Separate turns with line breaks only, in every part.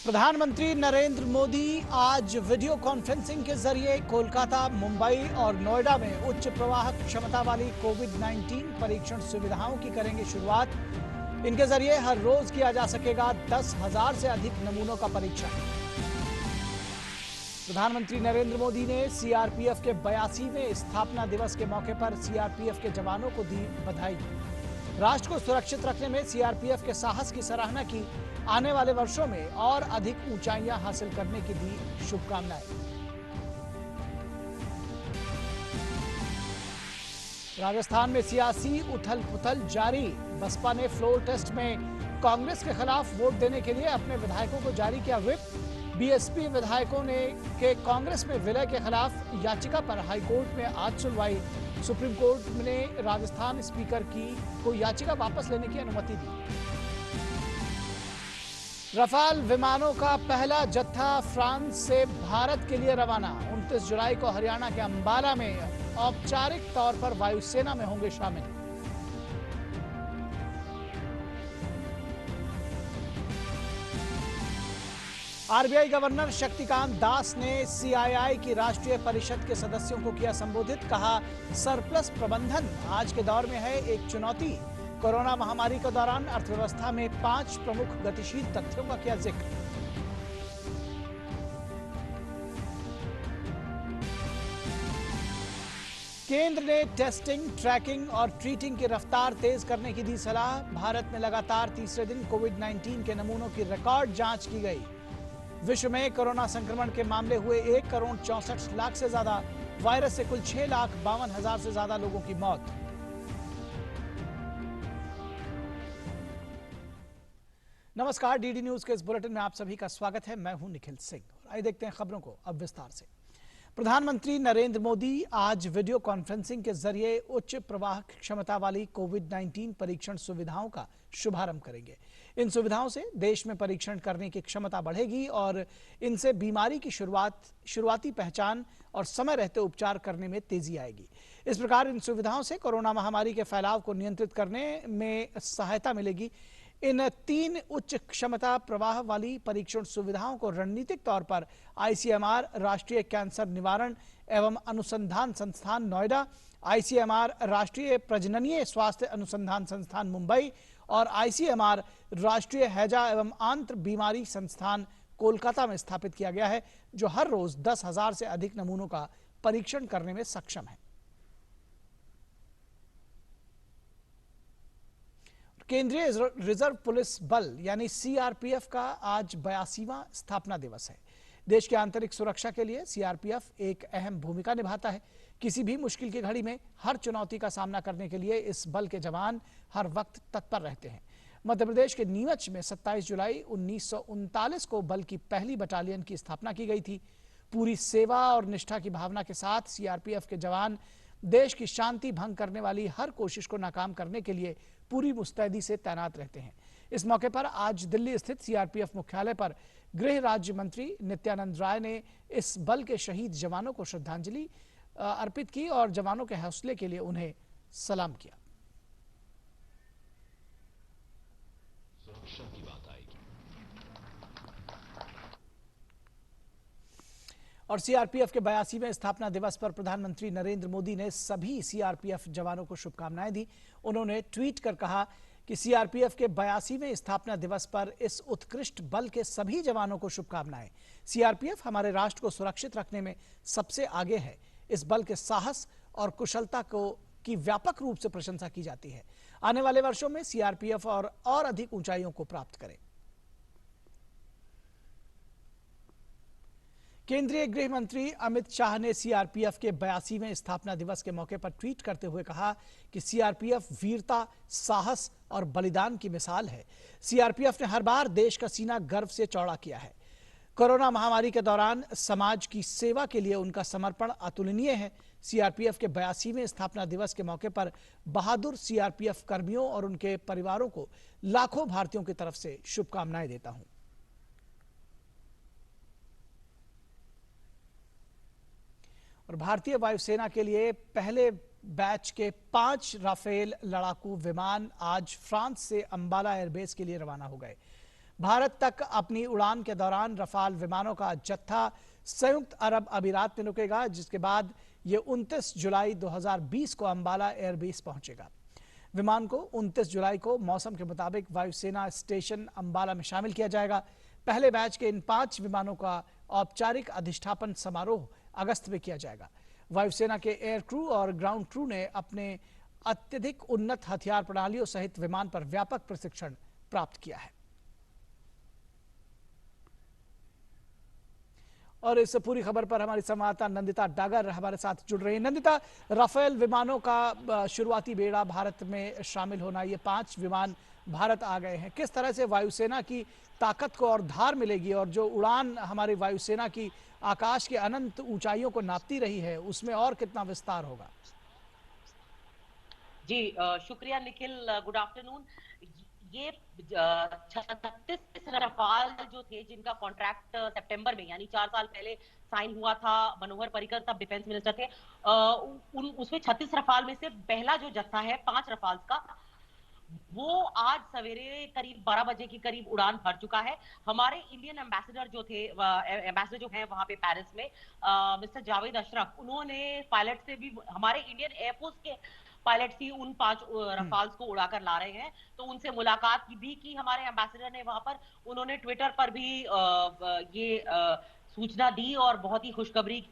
प्रधानमंत्री नरेंद्र मोदी आज video conferencing के जरिए कोलकाता, मुंबई और नोएडा में उच्च प्रवाह क्षमता वाली कोविड-19 परीक्षण सुविधाओं की करेंगे शुरुआत। इनके जरिए हर रोज किया जा सकेगा 10,000 से अधिक नमूनों का परीक्षण। प्रधानमंत्री नरेंद्र मोदी ने सीआरपीएफ के 82वें स्थापना दिवस के मौके पर सीआरपीएफ के जवानों को दी बधाई। राष्ट्र को सुरक्षित रखने में सीआरपीएफ के साहस की सराहना की। आने वाले वर्षों में और अधिक ऊंचाइयां हासिल करने की दी शुभकामनाएं। राजस्थान में सियासी उथल पुथल जारी। बसपा ने फ्लोर टेस्ट में कांग्रेस के खिलाफ वोट देने के लिए अपने विधायकों को जारी किया व्हिप। बीएसपी विधायकों ने के कांग्रेस में विलय के खिलाफ याचिका पर हाईकोर्ट में आज सुनवाई। सुप्रीम कोर्ट ने राजस्थान स्पीकर को याचिका वापस लेने की अनुमति दी। रफाल विमानों का पहला जत्था फ्रांस से भारत के लिए रवाना। 29 जुलाई को हरियाणा के अंबाला में औपचारिक तौर पर वायुसेना में होंगे शामिल। आरबीआई गवर्नर शक्तिकांत दास ने सीआईआई की राष्ट्रीय परिषद के सदस्यों को किया संबोधित। कहा, सरप्लस प्रबंधन आज के दौर में है एक चुनौती। कोरोना महामारी के दौरान अर्थव्यवस्था में 5 प्रमुख गतिशील तथ्यों का किया जिक्र। केंद्र ने टेस्टिंग, ट्रैकिंग और ट्रीटिंग की रफ्तार तेज करने की दी सलाह। भारत में लगातार तीसरे दिन कोविड-19 के नमूनों की रिकॉर्ड जांच की गई। विश्व में कोरोना संक्रमण के मामले हुए 1,64,00,000 से ज्यादा। वायरस से कुल 6,52,000 से ज्यादा लोगों की मौत। नमस्कार, डीडी न्यूज के इस बुलेटिन में आप सभी का स्वागत है। मैं हूं निखिल सिंह। आइए देखते हैं खबरों को अब विस्तार से। प्रधानमंत्री नरेंद्र मोदी आज वीडियो कॉन्फ्रेंसिंग के जरिए उच्च प्रवाह क्षमता वाली कोविड-19 परीक्षण सुविधाओं का शुभारंभ करेंगे। इन सुविधाओं से देश में परीक्षण करने की क्षमता बढ़ेगी और इनसे बीमारी की शुरुआती पहचान और समय रहते उपचार करने में तेजी आएगी। इस प्रकार इन सुविधाओं से कोरोना महामारी के फैलाव को नियंत्रित करने में सहायता मिलेगी। इन 3 उच्च क्षमता प्रवाह वाली परीक्षण सुविधाओं को रणनीतिक तौर पर आईसीएमआर, राष्ट्रीय कैंसर निवारण एवं अनुसंधान संस्थान नोएडा, आईसीएमआर, राष्ट्रीय प्रजननीय स्वास्थ्य अनुसंधान संस्थान मुंबई और आईसीएमआर, राष्ट्रीय हैजा एवं आंत्र बीमारी संस्थान कोलकाता में स्थापित किया गया है, जो हर रोज 10,000 से अधिक नमूनों का परीक्षण करने में सक्षम है। केंद्रीय रिजर्व पुलिस बल यानी सीआरपीएफ का आज 82वां स्थापना दिवस है। देश की आंतरिक सुरक्षा के लिए सीआरपीएफ एक अहम भूमिका निभाता है। किसी भी मुश्किल की घड़ी में हर चुनौती का सामना करने के लिए इस बल के जवान हर वक्त तत्पर रहते हैं। मध्य प्रदेश के नीमच में 27 जुलाई 1939 को बल की पहली बटालियन की स्थापना की गई थी। पूरी सेवा और निष्ठा की भावना के साथ सीआरपीएफ के जवान देश की शांति भंग करने वाली हर कोशिश को नाकाम करने के लिए पूरी मुस्तैदी से तैनात रहते हैं। इस मौके पर आज दिल्ली स्थित सीआरपीएफ मुख्यालय पर गृह राज्य मंत्री नित्यानंद राय ने इस बल के शहीद जवानों को श्रद्धांजलि अर्पित की और जवानों के हौसले के लिए उन्हें सलाम किया। सुरक्षा की बात आएगी और सीआरपीएफ के 82वें स्थापना दिवस पर प्रधानमंत्री नरेंद्र मोदी ने सभी सीआरपीएफ जवानों को शुभकामनाएं दी। उन्होंने ट्वीट कर कहा कि सीआरपीएफ के 82वें स्थापना दिवस पर इस उत्कृष्ट बल के सभी जवानों को शुभकामनाएं। सीआरपीएफ हमारे राष्ट्र को सुरक्षित रखने में सबसे आगे है। इस बल के साहस और कुशलता की व्यापक रूप से प्रशंसा की जाती है। आने वाले वर्षों में सीआरपीएफ और अधिक ऊंचाइयों को प्राप्त करे। केंद्रीय गृह मंत्री अमित शाह ने सीआरपीएफ के 82वें स्थापना दिवस के मौके पर ट्वीट करते हुए कहा कि सीआरपीएफ वीरता, साहस और बलिदान की मिसाल है। सीआरपीएफ ने हर बार देश का सीना गर्व से चौड़ा किया है। कोरोना महामारी के दौरान समाज की सेवा के लिए उनका समर्पण अतुलनीय है। सीआरपीएफ के 82वें स्थापना दिवस के मौके पर बहादुर सीआरपीएफ कर्मियों और उनके परिवारों को लाखों भारतीयों की तरफ से शुभकामनाएं देता हूं। और भारतीय वायुसेना के लिए पहले बैच के 5 राफेल लड़ाकू विमान आज फ्रांस से अंबाला एयरबेस के लिए रवाना हो गए। भारत तक अपनी उड़ान के दौरान रफाल विमानों का जत्था संयुक्त अरब अमीरात में रुकेगा, जिसके बाद ये 29 जुलाई 2020 को अंबाला एयरबेस पहुंचेगा। विमान को 29 जुलाई को मौसम के मुताबिक वायुसेना स्टेशन अंबाला में शामिल किया जाएगा। पहले बैच के इन 5 विमानों का औपचारिक अधिष्ठापन समारोह अगस्त में किया जाएगा। वायुसेना के एयर क्रू और ग्राउंड क्रू ने अपने अत्यधिक उन्नत हथियार प्रणालियों सहित विमान पर व्यापक प्रशिक्षण प्राप्त किया है। और इस पूरी खबर पर हमारी संवाददाता नंदिता डागर हमारे साथ जुड़ रही है। नंदिता, राफेल विमानों का शुरुआती बेड़ा भारत में शामिल होना, ये 5 विमान भारत आ गए हैं, किस तरह से वायुसेना की ताकत को और धार मिलेगी, और जो उड़ान हमारी वायुसेना की आकाश के अनंत ऊंचाइयों को नापती रही है उसमें और कितना विस्तार होगा?
जी शुक्रिया निखिल, गुड आफ्टरनून। ये 36 रफाल जो थे जिनका कॉन्ट्रैक्ट सितंबर में यानी 4 साल पहले साइन हुआ था, मनोहर पर्रिकर तब डिफेंस मिनिस्टर थे, उसमें 36 रफाल में से पहला जो जत्था है 5 रफाल का, वो आज सवेरे करीब 12 बजे के करीब उड़ान भर चुका है। हमारे इंडियन एम्बेसडर जो थे, एम्बेसडर जो हैं वहां पे पेरिस में, मिस्टर जावेद अशरफ, उन्होंने पायलट से भी, हमारे इंडियन एयरफोर्स के पायलट्स ही उन 5 रफाल्स को उड़ाकर ला रहे हैं, तो उनसे मुलाकात भी की हमारे एम्बेसडर ने वहां पर। उन्होंने ट्विटर पर भी ये सूचना दी और बहुत ही खुशखबरी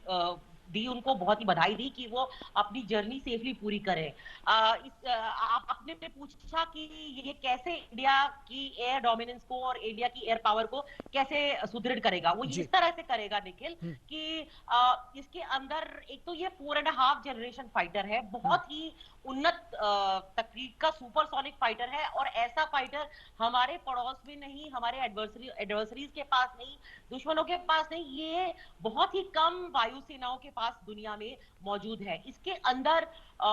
दी, उनको बहुत ही बधाई दी कि वो अपनी जर्नी सेफली पूरी करें। आपने पूछा कि ये कैसे इंडिया की एयर डोमिनेंस को और इंडिया की एयर पावर को कैसे सुदृढ़ करेगा। वो इस तरह से करेगा निखिल कि इसके अंदर एक तो ये 4.5 जनरेशन फाइटर है, बहुत ही उन्नत तकनीक का सुपरसोनिक फाइटर है, और ऐसा फाइटर हमारे पड़ोस में नहीं, हमारे एडवर्सरीज के पास नहीं, दुश्मनों के पास नहीं, ये बहुत ही कम वायुसेनाओं के पास दुनिया में मौजूद है। इसके अंदर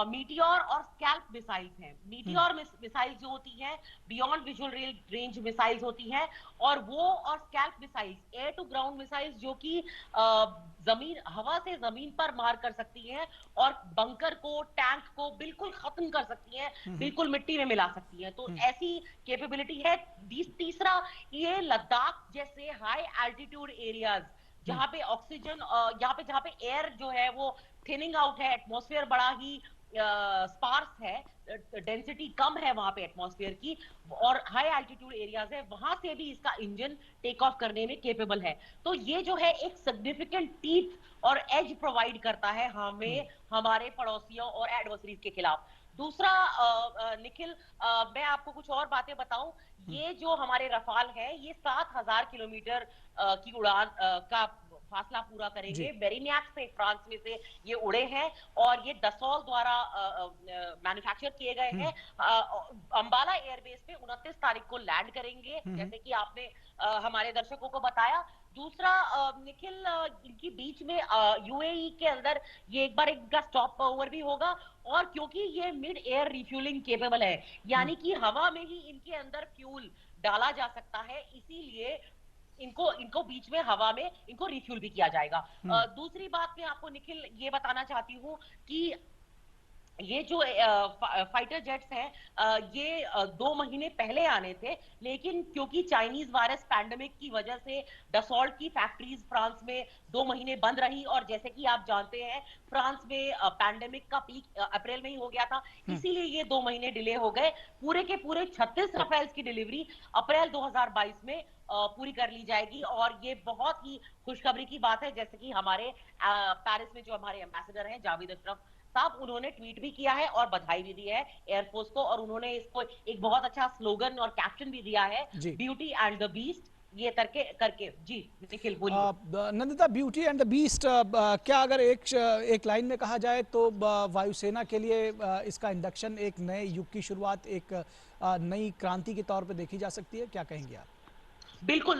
मीटियोर और स्कैल्प मिसाइल्स हैं। मीटियोर मिसाइल जो होती हैं बियॉन्ड विजुअल रेंज मिसाइल्स होती हैं, और वो और scalp missiles air to ground missiles जो कि जमीन, हवा से जमीन पर मार कर सकती हैं और बंकर को, टैंक को बिल्कुल खत्म कर सकती हैं, बिल्कुल मिट्टी में मिला सकती हैं, तो ऐसी कैपेबिलिटी है। तीसरा, ये लद्दाख जैसे हाई एल्टीट्यूड एरियाज जहां पे ऑक्सीजन, जहां पे एयर जो है वो थिनिंग आउट है, एटमॉस्फेयर बड़ा ही स्पार्स है, डेंसिटी कम है वहां पे एटमॉस्फेयर की, और हाई एल्टीट्यूड एरियाज है, वहां से भी इसका इंजन टेक ऑफ करने में केपेबल है। तो ये जो है एक सिग्निफिकेंट टीथ और एज प्रोवाइड करता है हमें हमारे पड़ोसियों और एडवर्सरीज के खिलाफ। दूसरा निखिल, मैं आपको कुछ और बातें बताऊं, ये जो हमारे रफाल है ये 7000 किलोमीटर की उड़ान का फासला पूरा करेंगे। बेरिन्याक से, फ्रांस में से ये उड़े हैं, और ये दसॉल द्वारा मैन्युफैक्चर किए गए हैं। अंबाला एयरबेस पे 29 तारीख को लैंड करेंगे, जैसे कि आपने हमारे दर्शकों को बताया। दूसरा निखिल, इनकी बीच में यूएई के अंदर ये एक बार इनका स्टॉप ओवर भी होगा, और क्योंकि ये मिड एयर रिफ्यूलिंग केपेबल है, यानी कि हवा में ही इनके अंदर फ्यूल डाला जा सकता है, इसीलिए इनको बीच में हवा में इनको रिफ्यूल भी किया जाएगा। दूसरी बात मैं आपको निखिल ये बताना चाहती हूँ कि ये जो फाइटर जेट्स हैं, ये 2 महीने पहले आने थे, लेकिन क्योंकि चाइनीज वायरस पैंडेमिक की वजह से डसॉल्ट की फैक्ट्रीज फ्रांस में 2 महीने बंद रही, और जैसे कि आप जानते हैं फ्रांस में पैंडेमिक का पीक अप्रैल में ही हो गया था, इसीलिए ये 2 महीने डिले हो गए। पूरे के पूरे 36 राफेल्स की डिलीवरी अप्रैल 2022 में पूरी कर ली जाएगी, और ये बहुत ही खुशखबरी की बात है। जैसे कि हमारे पेरिस में जो हमारे एम्बेसडर हैं जावेद अशरफ साहब, उन्होंने ट्वीट भी किया है और बधाई भी दी है एयरफोर्स को, और उन्होंने इसको एक बहुत अच्छा स्लोगन और कैप्शन भी दिया है, ब्यूटी एंड द बीस्ट, ये करके। जी निखिल बोलिए।
Nandita, beauty and the beast, क्या अगर एक लाइन में कहा जाए तो वायुसेना के लिए इसका इंडक्शन एक नए युग की शुरुआत, एक नई क्रांति के तौर पे देखी जा सकती है, क्या कहेंगे आप?
बिल्कुल,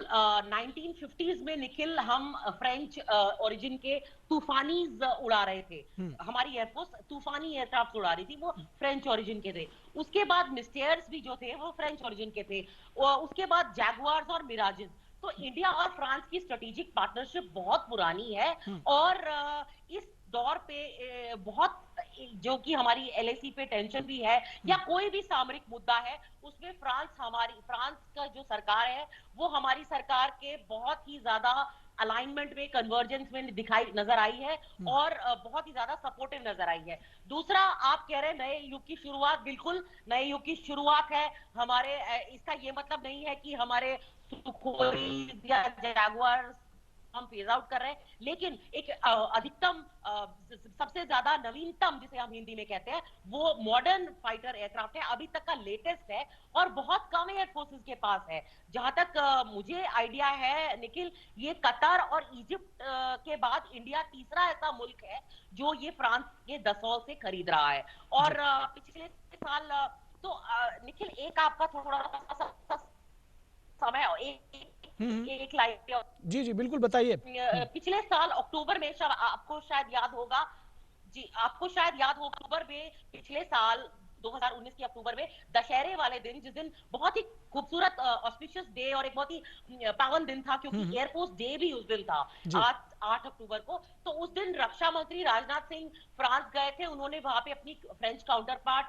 1950s में निखिल हम फ्रेंच ओरिजिन के तूफानीज उड़ा रहे थे। हमारी एयरफोर्स तूफानी एयरक्राफ्ट उड़ा रही थी, वो फ्रेंच ओरिजिन के थे। उसके बाद मिस्टेयर्स भी जो थे वो फ्रेंच ओरिजिन के थे, उसके बाद जैगुआर्स और मिराजेस। तो इंडिया और फ्रांस की स्ट्रेटेजिक पार्टनरशिप बहुत पुरानी है, और इस दौर पे बहुत, जो कि हमारी एलएसी पे टेंशन भी है या कोई भी सामरिक मुद्दा है, उसमें फ्रांस का जो सरकार है वो हमारी सरकार के बहुत ही ज्यादा अलाइनमेंट में, कन्वर्जेंस में दिखाई नजर आई है और बहुत ही ज्यादा सपोर्टिव नजर आई है। दूसरा, आप कह रहे हैं नए युग की शुरुआत, बिल्कुल नए युग की शुरुआत है हमारे। इसका ये मतलब नहीं है कि हमारे सुखोई या जैगुआर हम फेज आउट कर रहे हैं, लेकिन एक अधिकतम सबसे ज्यादा नवीनतम, जिसे हम हिंदी में कहते हैं, वो मॉडर्न फाइटर एयरक्राफ्ट है, अभी तक का लेटेस्ट है और बहुत कम एयर फोर्सेस के पास है। जहां तक मुझे आइडिया है निखिल, ये कतर और इजिप्ट के बाद इंडिया तीसरा ऐसा मुल्क है जो ये फ्रांस के दसौल से खरीद रहा है। और पिछले साल तो निखिल, एक आपका थोड़ा सा समय, एक लाइट,
जी जी बिल्कुल बताइए।
पिछले साल अक्टूबर में, आपको शायद याद होगा, जी आपको शायद याद होगा, अक्टूबर में, पिछले साल 2019 के अक्टूबर में, दशहरे वाले दिन, जिस दिन बहुत ही खूबसूरत ऑस्पिशियस डे और एक बहुत ही पावन दिन था, क्योंकि एयरफोर्स डे भी उस दिन था, 8 अक्टूबर को। तो उस दिन रक्षा मंत्री राजनाथ सिंह फ्रांस गए थे। उन्होंने वहां पे अपनी French counter part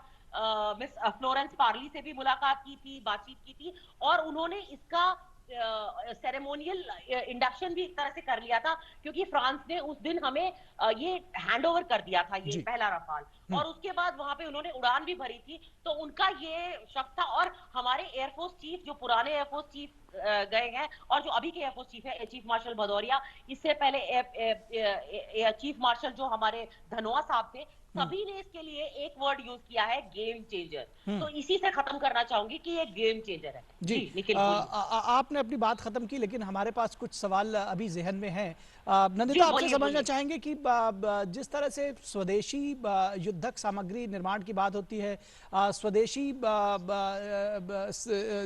miss Florence Parly से भी मुलाकात की थी, बातचीत की थी, और उन्होंने इसका सेरेमोनियल इंडक्शन भी एक तरह से कर लिया था, क्योंकि फ्रांस ने उस दिन हमें ये हैंडओवर कर दिया था, ये पहला रफाल, और उसके बाद वहां पे उन्होंने उड़ान भी भरी थी। तो उनका ये शक था, और हमारे एयरफोर्स चीफ, जो पुराने एयरफोर्स चीफ गए हैं और जो अभी के एयरफोर्स चीफ है, चीफ मार्शल भदौरिया, इससे पहले चीफ मार्शल जो हमारे धनोआ साहब थे, सभी ने इसके लिए एक वर्ड यूज किया है, गेम चेंजर। तो इसी से खत्म करना चाहूंगी कि ये गेम चेंजर है।
जी
निखिल,
आपने अपनी बात खत्म की, लेकिन हमारे पास कुछ सवाल अभी जहन में हैं। नंदिता, आपसे समझना चाहेंगे कि जिस तरह से स्वदेशी युद्धक सामग्री निर्माण की बात होती है, स्वदेशी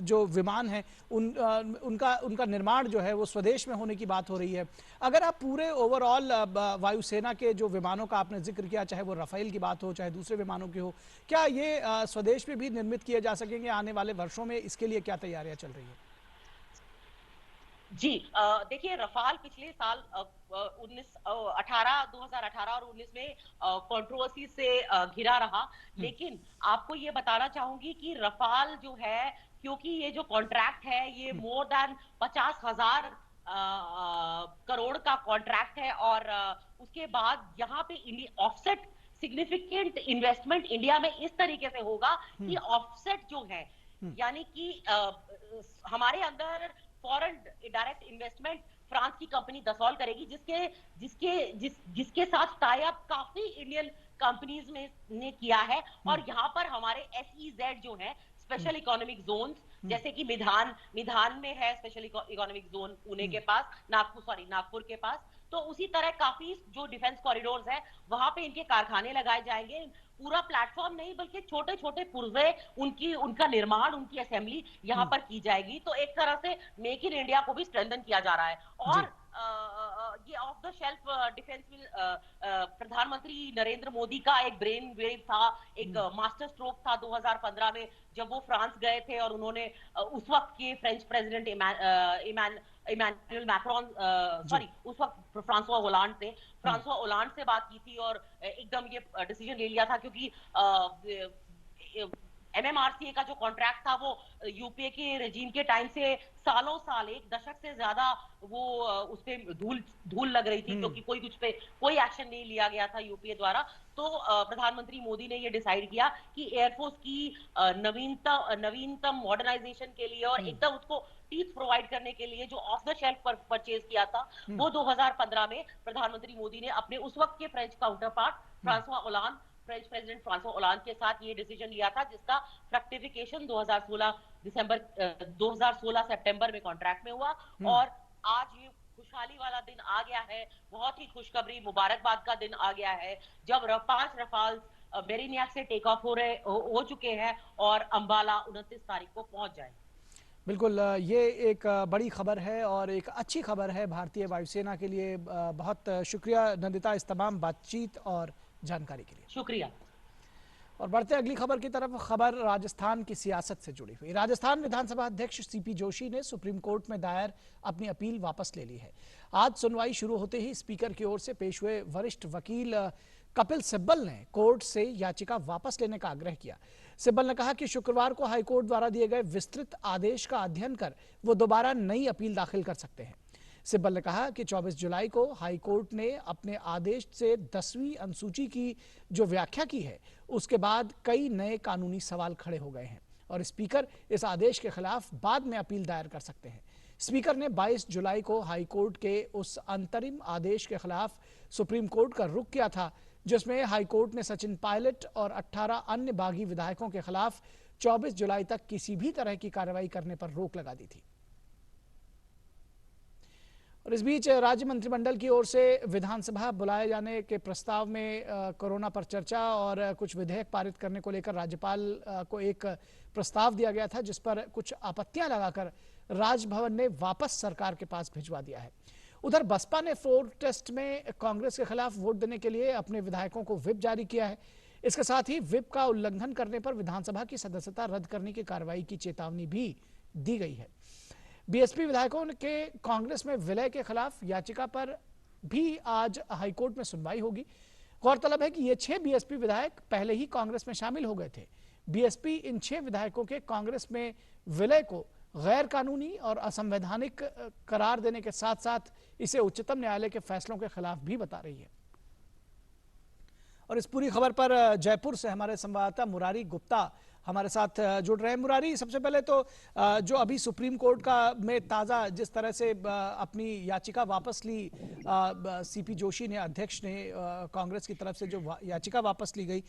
जो विमान है उनका निर्माण जो है वो स्वदेश में होने की बात हो रही है। अगर आप पूरे ओवरऑल वायुसेना के जो विमानों का आपने जिक्र किया, चाहे वो राफेल की बात हो चाहे दूसरे विमानों की हो, क्या ये स्वदेश में भी निर्मित किए जा सकेंगे आने वाले वर्षों में? इसके लिए क्या तैयारियां चल रही है?
जी, देखिए, रफाल पिछले साल 2018 और 19 में कंट्रोवर्सी से घिरा रहा, लेकिन आपको ये बताना चाहूंगी कि रफाल जो है, क्योंकि ये जो कॉन्ट्रैक्ट है ये मोर देन 50,000 करोड़ का कॉन्ट्रैक्ट है, और उसके बाद यहाँ पे ऑफसेट सिग्निफिकेंट इन्वेस्टमेंट इंडिया में इस तरीके से होगा कि ऑफसेट जो है, यानी कि हमारे अंदर फॉरेन डायरेक्ट इन्वेस्टमेंट फ्रांस की कंपनी दसौल करेगी, जिसके साथ टाई अप काफी इंडियन कंपनीज ने किया है। और यहाँ पर हमारे SEZ जो है, स्पेशल इकोनॉमिक जोन्स, जैसे कि मिधान में है स्पेशल इकोनॉमिक जोन, पुणे के पास, नागपुर के पास, तो उसी तरह काफी जो डिफेंस कॉरिडोर्स है वहां पे इनके कारखाने लगाए जाएंगे। पूरा प्लेटफॉर्म नहीं, बल्कि छोटे छोटे पुर्जे, उनका निर्माण, उनकी असेंबली यहाँ पर की जाएगी। तो एक तरह से मेक इन इंडिया को भी स्ट्रेंथन किया जा रहा है। और ये ऑफ द शेल्फ डिफेंस में प्रधानमंत्री नरेंद्र मोदी का एक ब्रेन वेव था, एक मास्टर स्ट्रोक था 2015 में, जब वो फ्रांस गए थे और उन्होंने उस वक्त के फ्रेंच प्रेसिडेंट इमैनुअल मैक्रोन, उस वक्त फ्रांसवा ओलांड से बात की थी और एकदम ये डिसीजन ले लिया था, क्योंकि MMRCA का जो कॉन्ट्रैक्ट था वो यूपीए के रेजीम के टाइम से सालों साल, एक दशक से ज्यादा वो उस पे धूल लग रही थी, क्योंकि कोई एक्शन नहीं लिया गया था यूपीए द्वारा। तो प्रधानमंत्री मोदी ने ये डिसाइड किया कि एयरफोर्स की नवीनतम मॉडर्नाइजेशन के लिए और एकदम उसको टीथ प्रोवाइड करने के लिए जो ऑफ द शेल्फ पर परचेज किया था, वो 2015 में प्रधानमंत्री मोदी ने अपने उस वक्त के French counterpart French president François Hollande के साथ ये डिसीजन लिया था, जिसका फ्रैक्टिफिकेशन 2016 सितंबर में कॉन्ट्रैक्ट में हुआ। और आज ये खुशहाली वाला दिन आ गया है, बहुत ही खुशखबरी, मुबारकबाद का दिन आ गया है, जब 5 रफाल मेरिनियाक से टेक ऑफ हो चुके हैं और अंबाला 29 तारीख को पहुंच जाएंगे।
बिल्कुल, ये एक बड़ी खबर है और एक अच्छी खबर है भारतीय वायुसेना के लिए। बहुत शुक्रिया नंदिता इस तमाम बातचीत और जानकारी के लिए।
शुक्रिया।
और बढ़ते अगली खबर की तरफ। खबर राजस्थान की सियासत से जुड़ी हुई। राजस्थान विधानसभा अध्यक्ष CP जोशी ने सुप्रीम कोर्ट में दायर अपनी अपील वापस ले ली है। आज सुनवाई शुरू होते ही स्पीकर की ओर से पेश हुए वरिष्ठ वकील कपिल सिब्बल ने कोर्ट से याचिका वापस लेने का आग्रह किया। सिब्बल ने कहा कि शुक्रवार को हाईकोर्ट द्वारा दिए गए विस्तृत आदेश का अध्ययन कर वो दोबारा नई अपील दाखिल कर सकते हैं। सिब्बल ने कहा कि 24 जुलाई को हाईकोर्ट ने अपने आदेश से 10वीं अनुसूची की जो व्याख्या की है उसके बाद कई नए कानूनी सवाल खड़े हो गए हैं और स्पीकर इस आदेश के खिलाफ बाद में अपील दायर कर सकते हैं। स्पीकर ने 22 जुलाई को हाईकोर्ट के उस अंतरिम आदेश के खिलाफ सुप्रीम कोर्ट का रुख किया था जिसमें हाईकोर्ट ने सचिन पायलट और 18 अन्य बागी विधायकों के खिलाफ 24 जुलाई तक किसी भी तरह की कार्रवाई करने पर रोक लगा दी थी। और इस बीच राज्य मंत्रिमंडल की ओर से विधानसभा बुलाए जाने के प्रस्ताव में कोरोना पर चर्चा और कुछ विधेयक पारित करने को लेकर राज्यपाल को एक प्रस्ताव दिया गया था जिस पर कुछ आपत्तियां लगाकर राजभवन ने वापस सरकार के पास भिजवा दिया है। उधर बसपा ने फ्लोर टेस्ट में कांग्रेस के खिलाफ वोट देने के लिए अपने विधायकों को व्हिप जारी किया है। इसके साथ ही व्हिप का उल्लंघन करने पर विधानसभा की सदस्यता रद्द करने की कार्रवाई की चेतावनी भी दी गई है। बीएसपी विधायकों के कांग्रेस में विलय के खिलाफ याचिका पर भी आज हाईकोर्ट में सुनवाई होगी। गौरतलब है कि ये 6 बीएसपी विधायक पहले ही कांग्रेस में शामिल हो गए थे। बीएसपी इन 6 विधायकों के कांग्रेस में विलय को गैर कानूनी और असंवैधानिक करार देने के साथ साथ इसे उच्चतम न्यायालय के फैसलों के खिलाफ भी बता रही है। और इस पूरी खबर पर जयपुर से हमारे संवाददाता मुरारी गुप्ता हमारे साथ जुड़ रहे हैं। मुरारी, सबसे पहले तो जो अभी सुप्रीम कोर्ट का में ताज़ा जिस तरह से अपनी याचिका वापस ली सीपी जोशी ने, अध्यक्ष ने, कांग्रेस की तरफ से जो याचिका वापस ली गई,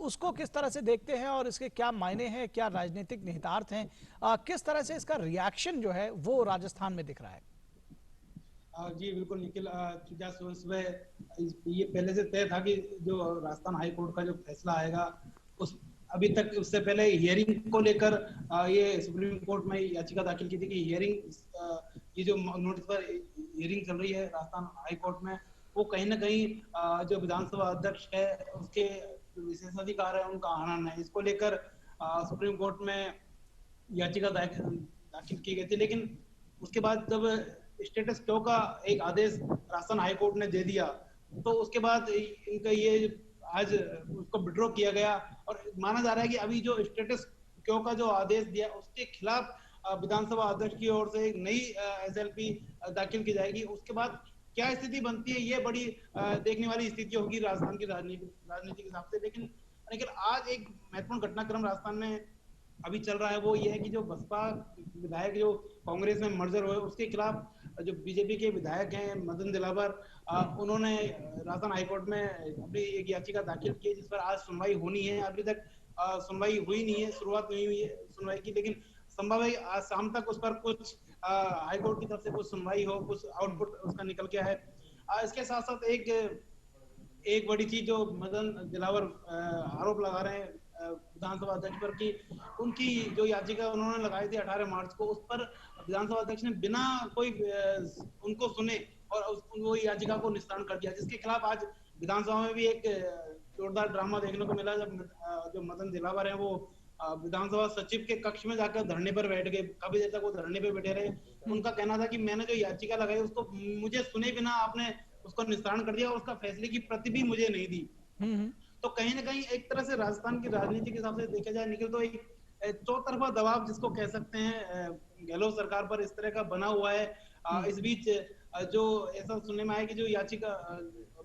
उसको किस तरह से देखते हैं और इसके क्या मायने हैं, क्या राजनीतिक निहितार्थ हैं, किस तरह से इसका रिएक्शन जो है वो राजस्थान में दिख रहा है?
जी बिल्कुल निखिल, सुबह ये पहले से तय था कि जो राजस्थान हाई कोर्ट का जो फैसला आएगा उस अभी तक उससे पहले हियरिंग को लेकर ये सुप्रीम कोर्ट में याचिका दाखिल की थी कि हियरिंग ये जो नोटिस पर हियरिंग चल रही है राजस्थान हाई कोर्ट में वो कहीं ना कहीं जो विधानसभा अध्यक्ष है उसके विशेषाधिकार है उनका हनन है। इसको लेकर सुप्रीम कोर्ट में याचिका दाखिल की गई थी, लेकिन उसके बाद जब स्टेटस क्यो का एक आदेश राजस्थान हाई कोर्ट ने दे दिया तो उसके बाद इनका ये आज उसको विड्रॉ किया गया और माना जा रहा है कि अभी जो स्टेटस क्यो का जो आदेश दिया उसके खिलाफ विधानसभा अध्यक्ष की ओर से एक नई एसएलपी दाखिल की जाएगी। उसके बाद क्या स्थिति बनती है ये बड़ी देखने वाली स्थिति होगी राजस्थान की राजनीति के हिसाब से। लेकिन आज एक महत्वपूर्ण घटनाक्रम राजस्थान में अभी चल रहा है वो ये है कि जो बसपा विधायक जो कांग्रेस में मर्जर हुए उसके खिलाफ जो बीजेपी के विधायक हैं मदन दिलावर, उन्होंने राजस्थान हाईकोर्ट में अपनी एक याचिका दाखिल की है जिस पर आज सुनवाई होनी है। अभी तक सुनवाई हुई नहीं है, शुरुआत नहीं हुई है सुनवाई की, लेकिन संभव है आज शाम तक उस पर कुछ हाईकोर्ट की तरफ से कुछ सुनवाई हो, कुछ आउटपुट उसका निकल के आए। इसके साथ साथ एक बड़ी चीज जो मदन दिलावर आरोप लगा रहे हैं विधानसभा अध्यक्ष पर कि उनकी जो याचिका उन्होंने लगाई थी 18 मार्च को उस पर विधानसभा अध्यक्ष ने बिना कोई उनको सुने और वो याचिका को निस्तारण कर दिया, जिसके खिलाफ आज विधानसभा में भी एक जोरदार ड्रामा देखने को मिला जब जो मदन दिलावर है वो विधानसभा सचिव के कक्ष में जाकर धरने पर बैठ गए। काफी देर तक वो धरने पर बैठे रहे। उनका कहना था कि मैंने जो याचिका लगाई उसको मुझे सुने बिना आपने उसको निस्तारण कर दिया और उसका फैसले की प्रति भी मुझे नहीं दी। तो कहीं ना कहीं एक तरह से राजस्थान की राजनीति के हिसाब से देखा जाए निखिल तो एक चौतरफा दबाव जिसको कह सकते हैं गहलोत सरकार पर इस तरह का बना हुआ है। इस बीच जो ऐसा सुनने में आया कि जो याचिका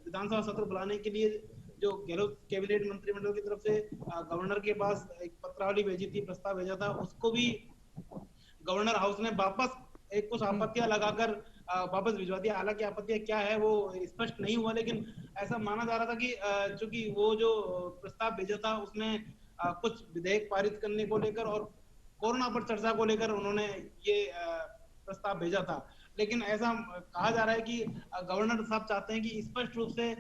विधानसभा सत्र बुलाने के लिए जो गहलोत कैबिनेट मंत्रिमंडल की तरफ से गवर्नर के पास एक पत्रावली भेजी थी, प्रस्ताव भेजा था, उसको भी गवर्नर हाउस ने वापस एक कुछ आपत्तियां लगाकर वापस भिजवा दिया। हालांकि आपत्तियां क्या है वो स्पष्ट नहीं हुआ, लेकिन ऐसा माना जा रहा था कि चूंकि वो जो प्रस्ताव भेजा था उसमें कुछ विधेयक पारित करने को लेकर और कोरोना पर चर्चा को लेकर उन्होंने ये प्रस्ताव भेजा था। लेकिन ऐसा कहा जा रहा है कि गवर्नर साहब चाहते हैं कि स्पष्ट रूप से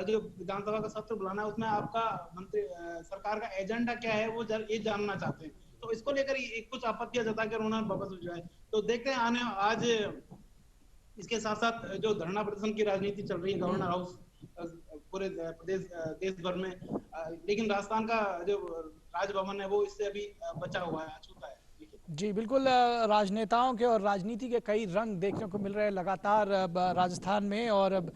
जो विधानसभा का सत्र बुलाना है उसमें आपका सरकार का एजेंडा क्या है वो ये जानना चाहते हैं। तो इसको लेकर कुछ आपत्तियां जताकर उन्होंने वापस भिजवाए। तो देखते हैं आज इसके साथ साथ जो धरना प्रदर्शन की राजनीति चल रही है गवर्नर हाउस पूरे प्रदेश देश भर में, लेकिन राजस्थान का जो राजभवन है वो इससे अभी बचा हुआ है, अछूता है।
जी बिल्कुल, राजनेताओं के और राजनीति के कई रंग देखने को मिल रहे हैं लगातार राजस्थान में। और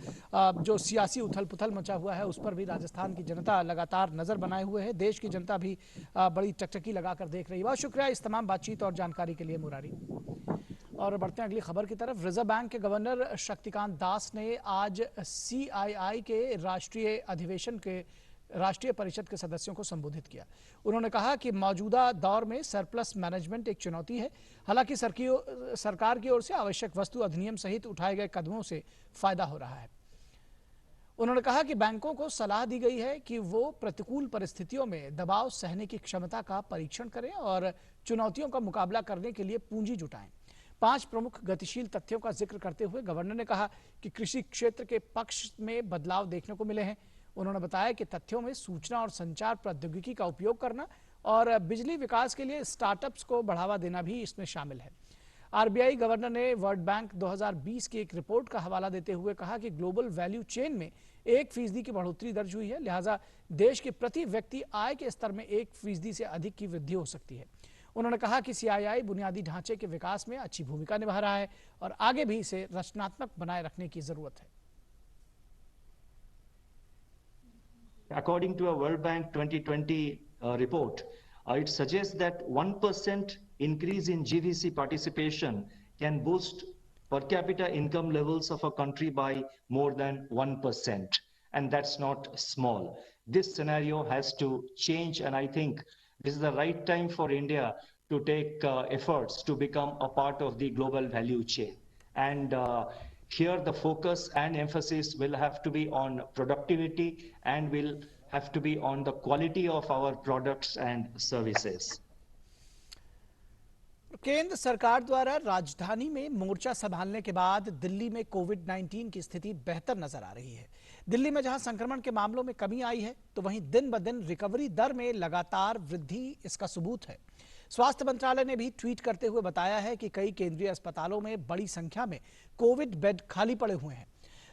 जो सियासी उथल पुथल मचा हुआ है उस पर भी राजस्थान की जनता लगातार नज़र बनाए हुए है। देश की जनता भी बड़ी चकचकी लगाकर देख रही है। बहुत शुक्रिया इस तमाम बातचीत और जानकारी के लिए मुरारी। और बढ़ते हैं अगली खबर की तरफ। रिजर्व बैंक के गवर्नर शक्तिकांत दास ने आज CII के राष्ट्रीय परिषद के सदस्यों को संबोधित किया। उन्होंने कहा कि मौजूदा दौर में सरप्लस मैनेजमेंट एक चुनौती है। हालांकि सरकार की ओर से आवश्यक वस्तु अधिनियम सहित उठाए गए कदमों से फायदा हो रहा है। उन्होंने कहा कि बैंकों को सलाह दी गई है कि वो प्रतिकूल परिस्थितियों में दबाव सहने की क्षमता का परीक्षण करें और चुनौतियों का मुकाबला करने के लिए पूंजी जुटाएं। 5 प्रमुख गतिशील तथ्यों का जिक्र करते हुए गवर्नर ने कहा कि कृषि क्षेत्र के पक्ष में बदलाव देखने को मिले हैं। उन्होंने बताया कि तथ्यों में सूचना और संचार प्रौद्योगिकी का उपयोग करना और बिजली विकास के लिए स्टार्टअप्स को बढ़ावा देना भी इसमें शामिल है। RBI गवर्नर ने वर्ल्ड बैंक 2020 की एक रिपोर्ट का हवाला देते हुए कहा कि ग्लोबल वैल्यू चेन में 1% की बढ़ोतरी दर्ज हुई है, लिहाजा देश के प्रति व्यक्ति आय के स्तर में 1% से अधिक की वृद्धि हो सकती है। उन्होंने कहा कि CII बुनियादी ढांचे के विकास में अच्छी भूमिका निभा रहा है और आगे भी इसे रचनात्मक बनाए रखने की जरूरत है।
According to a World Bank 2020 report, it suggests that 1% increase in GVC participation can boost per capita income levels of a country by more than 1%. And that's not small. This scenario has to change, and I think this is the right time for India to take efforts to become a part of the global value chain. And here the focus and emphasis will have to be on productivity and will have to be on the quality of our products and services.
केंद्र सरकार द्वारा राजधानी में मोर्चा संभालने के बाद दिल्ली में कोविड-19 की स्थिति बेहतर नजर आ रही है। दिल्ली में जहां संक्रमण के मामलों में कमी आई है तो वहीं दिन ब दिन रिकवरी दर में लगातार वृद्धि इसका सबूत है। स्वास्थ्य मंत्रालय ने भी ट्वीट करते हुए बताया है कि कई केंद्रीय अस्पतालों में बड़ी संख्या में कोविड बेड खाली पड़े हुए हैं।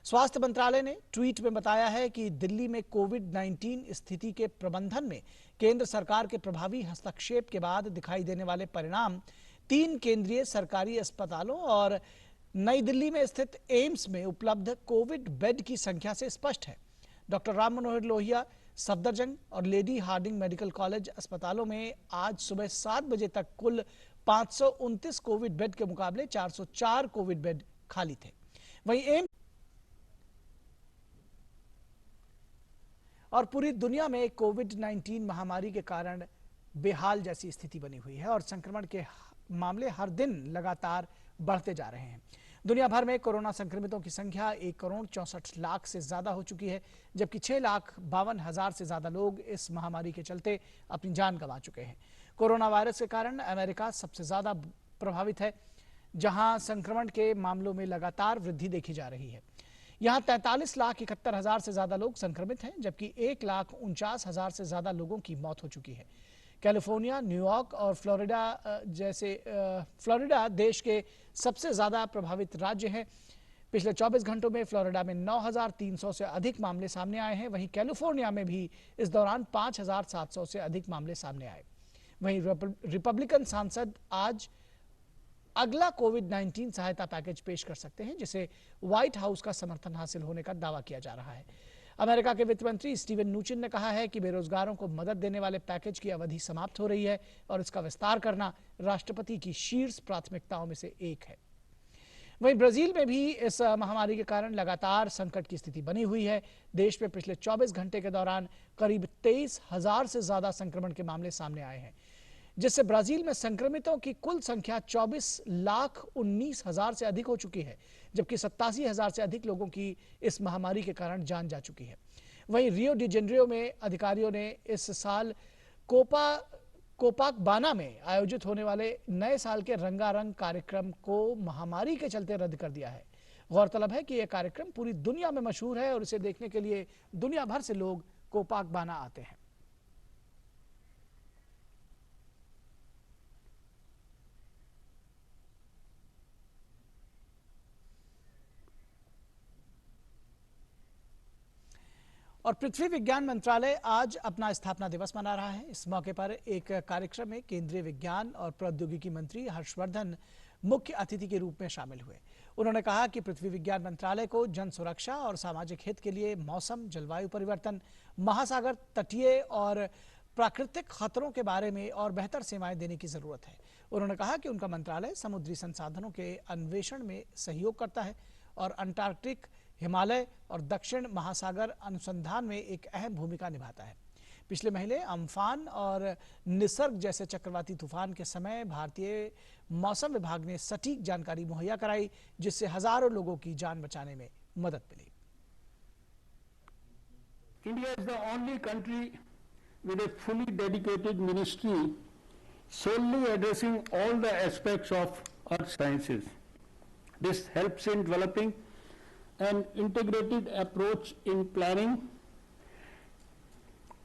स्वास्थ्य मंत्रालय ने ट्वीट में बताया है कि दिल्ली में कोविड-19 स्थिति के प्रबंधन में केंद्र सरकार के प्रभावी हस्तक्षेप के बाद दिखाई देने वाले परिणाम 3 केंद्रीय सरकारी अस्पतालों और नई दिल्ली में स्थित एम्स में उपलब्ध कोविड बेड की संख्या से स्पष्ट है। डॉक्टर राम मनोहर लोहिया, सफदरजंग और लेडी हार्डिंग मेडिकल कॉलेज अस्पतालों में आज सुबह 7 बजे तक कुल 529 कोविड बेड के मुकाबले 404 कोविड बेड खाली थे। वहीं एम्स और पूरी दुनिया में कोविड-19 महामारी के कारण बेहाल जैसी स्थिति बनी हुई है और संक्रमण के मामले हर दिन लगातार बढ़ते जा रहे हैं। दुनिया भर में कोरोना संक्रमितों की संख्या 1,64,00,000 से ज्यादा हो चुकी है, जबकि 6,52,000 से ज्यादा लोग इस महामारी के चलते अपनी जान गंवा चुके हैं। कोरोना वायरस के कारण अमेरिका सबसे ज्यादा प्रभावित है, जहां संक्रमण के मामलों में लगातार वृद्धि देखी जा रही है। यहां 43,71,000 से ज्यादा लोग संक्रमित हैं, जबकि 1,49,000 से ज्यादा लोगों की मौत हो चुकी है। कैलिफोर्निया, न्यूयॉर्क और फ्लोरिडा देश के सबसे ज्यादा प्रभावित राज्य हैं। पिछले 24 घंटों में फ्लोरिडा में 9,300 से अधिक मामले सामने आए हैं। वहीं कैलिफोर्निया में भी इस दौरान 5,700 से अधिक मामले सामने आए। वहीं रिपब्लिकन सांसद आज अगला कोविड-19 सहायता पैकेज पेश कर सकते हैं, जिसे व्हाइट हाउस का समर्थन हासिल होने का दावा किया जा रहा है। अमेरिका के वित्त मंत्री स्टीवन नुचिन ने कहा है कि बेरोजगारों को मदद देने वाले पैकेज की अवधि समाप्त हो रही है और इसका विस्तार करना राष्ट्रपति की शीर्ष प्राथमिकताओं में से एक है। वहीं ब्राजील में भी इस महामारी के कारण लगातार संकट की स्थिति बनी हुई है। देश में पिछले 24 घंटे के दौरान करीब 23,000 से ज्यादा संक्रमण के मामले सामने आए हैं, जिससे ब्राजील में संक्रमितों की कुल संख्या 24,19,000 से अधिक हो चुकी है, जबकि 87,000 से अधिक लोगों की इस महामारी के कारण जान जा चुकी है। वहीं रियो डी जेनेरियो में अधिकारियों ने इस साल कोपाकबाना में आयोजित होने वाले नए साल के रंगारंग कार्यक्रम को महामारी के चलते रद्द कर दिया है। गौरतलब है कि यह कार्यक्रम पूरी दुनिया में मशहूर है और इसे देखने के लिए दुनिया भर से लोग कोपाकबाना आते हैं। और पृथ्वी विज्ञान मंत्रालय आज अपना स्थापना दिवस मना रहा है। इस मौके पर एक कार्यक्रम में केंद्रीय विज्ञान और प्रौद्योगिकी मंत्री हर्षवर्धन मुख्य अतिथि के रूप में शामिल हुए। उन्होंने कहा कि पृथ्वी विज्ञान मंत्रालय को जन सुरक्षा और सामाजिक हित के लिए मौसम, जलवायु परिवर्तन, महासागर, तटीय और प्राकृतिक खतरों के बारे में और बेहतर सेवाएं देने की जरूरत है। उन्होंने कहा कि उनका मंत्रालय समुद्री संसाधनों के अन्वेषण में सहयोग करता है और अंटार्कटिक, हिमालय और दक्षिण महासागर अनुसंधान में एक अहम भूमिका निभाता है। पिछले महीने अम्फान और निसर्ग जैसे चक्रवाती तूफान के समय भारतीय मौसम विभाग ने सटीक जानकारी मुहैया कराई, जिससे हजारों लोगों की जान बचाने में मदद मिली।
India is the only country with a fully dedicated ministry solely addressing all the aspects of earth sciences. This helps in developing an integrated approach in planning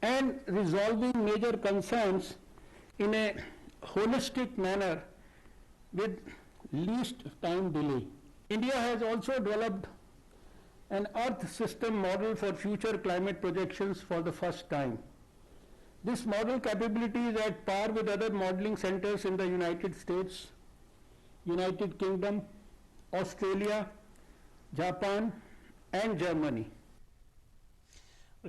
and resolving major concerns in a holistic manner with least time delay. India has also developed an Earth system model for future climate projections for the first time. This model capability is at par with other modeling centers in the United States, United Kingdom, Australia, Japan and Germany.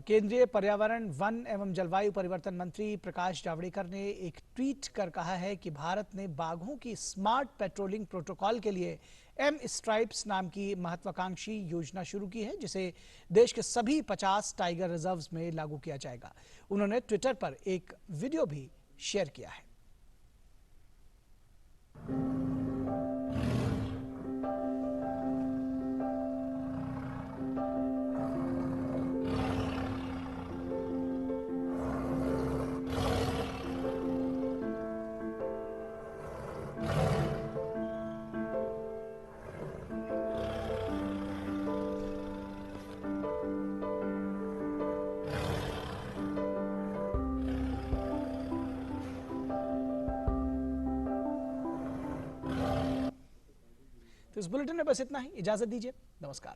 केंद्रीय पर्यावरण, one एवं जलवायु परिवर्तन मंत्री प्रकाश जावड़ेकर ने एक tweet कर कहा है कि भारत ने बाघों की स्मार्ट पेट्रोलिंग प्रोटोकॉल के लिए एम स्ट्राइप्स नाम की महत्वाकांक्षी योजना शुरू की है, जिसे देश के सभी 50 टाइगर रिजर्व्स में लागू किया जाएगा। उन्होंने ट्विटर पर एक वीडियो भी शेयर किया है। तो इस बुलेटिन में बस इतना ही। इजाजत दीजिए। नमस्कार।